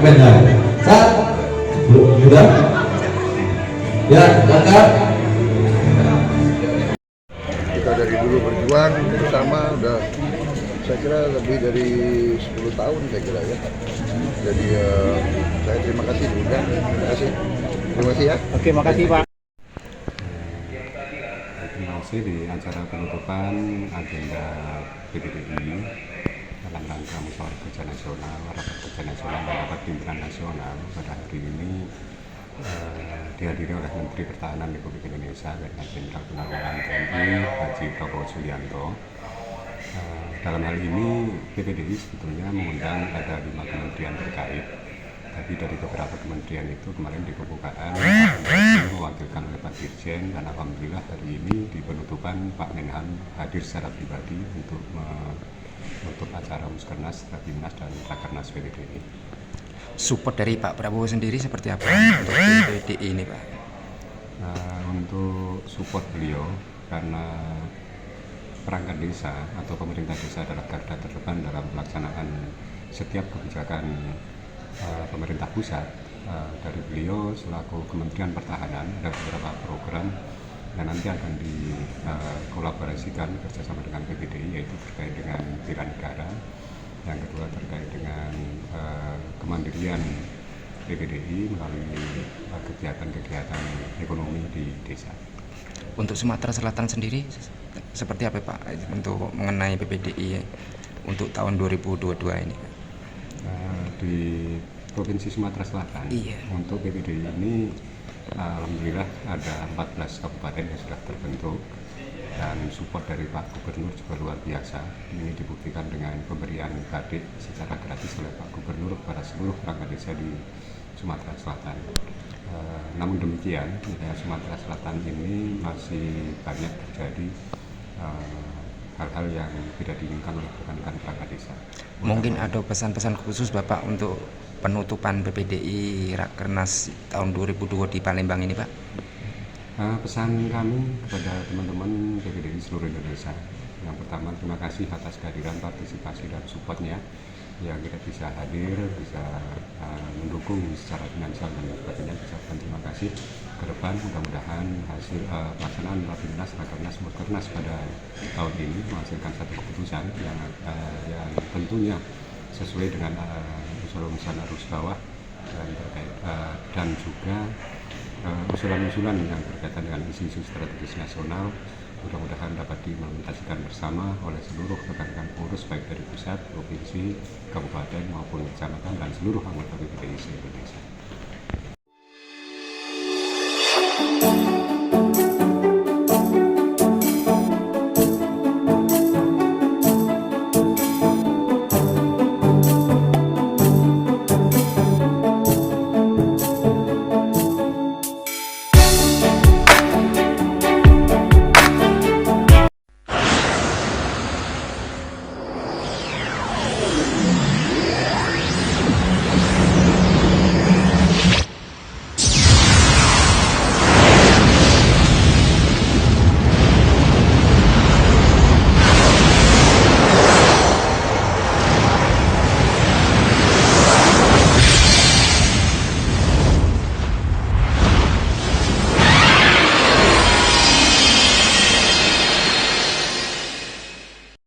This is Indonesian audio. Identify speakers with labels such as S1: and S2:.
S1: Pendang. Saat sudah ya kakak.
S2: Kita dari dulu berjuang bersama udah saya kira lebih dari 10 tahun saya kira ya. Jadi saya terima kasih dulu ya. Terima kasih ya.
S3: Oke, makasih Pak.
S4: Terima kasih di acara penutupan agenda PPDI dalam rangka musyawarah kerja nasional, rapat kerja nasional dan rapat pimpinan nasional pada hari ini dihadiri oleh Menteri Pertahanan Republik Indonesia Letnan Jenderal Purnawirawan TNI Haji Prabowo Subianto. Dalam hal ini PPDI sebetulnya mengundang ada 5 kementerian terkait. Tapi dari beberapa kementerian itu kemarin di pembukaan mewakilkan oleh Pak Dirjen, dan alhamdulillah hari ini di penutupan Pak Menhan hadir secara pribadi untuk menutup acara Muskernas, Rapimnas dan Rakernas PPDI.
S5: Support dari Pak Prabowo sendiri seperti apa untuk PPDI ini, Pak?
S4: Untuk support beliau, karena perangkat desa atau pemerintah desa adalah garda terdepan dalam pelaksanaan setiap kebijakan pemerintah pusat. Dari beliau selaku Kementerian Pertahanan ada beberapa program yang nanti akan dikolaborasikan kerjasama dengan PPDI, yaitu terkait dengan bela negara, yang kedua terkait dengan kemandirian PPDI melalui kegiatan-kegiatan ekonomi di desa.
S5: Untuk Sumatera Selatan sendiri seperti apa Pak untuk mengenai PPDI untuk tahun 2022 ini?
S4: Di Provinsi Sumatera Selatan, iya, untuk PPDI ini alhamdulillah ada 14 kabupaten yang sudah terbentuk, dan support dari Pak Gubernur juga luar biasa. Ini dibuktikan dengan pemberian batik secara gratis oleh Pak Gubernur kepada seluruh perangkat desa di Sumatera Selatan. Namun demikian, wilayah Sumatera Selatan ini masih banyak terjadi hal-hal yang tidak diinginkan oleh rekan-rekan perangkat desa.
S5: Mungkin ada pesan-pesan khusus Bapak untuk penutupan PPDI Rakernas tahun 2002 di Palembang ini, Pak?
S4: Pesan kami kepada teman-teman PPDI seluruh Indonesia, yang pertama terima kasih atas kehadiran, partisipasi dan supportnya yang kita bisa hadir, bisa mendukung secara finansial dan sebagainya. Ucapkan terima kasih. Ke depan mudah-mudahan hasil pelaksanaan Rapimnas, Rakernas, Muskernas pada tahun ini menghasilkan satu keputusan yang tentunya sesuai dengan usulan-usulan arus bawah dan juga usulan-usulan yang berkaitan dengan isu-isu strategis nasional. Mudah-mudahan dapat diimplementasikan bersama oleh seluruh rekan-rekan pengurus baik dari pusat, provinsi, kabupaten maupun kecamatan dan seluruh anggota PPDI se-Indonesia.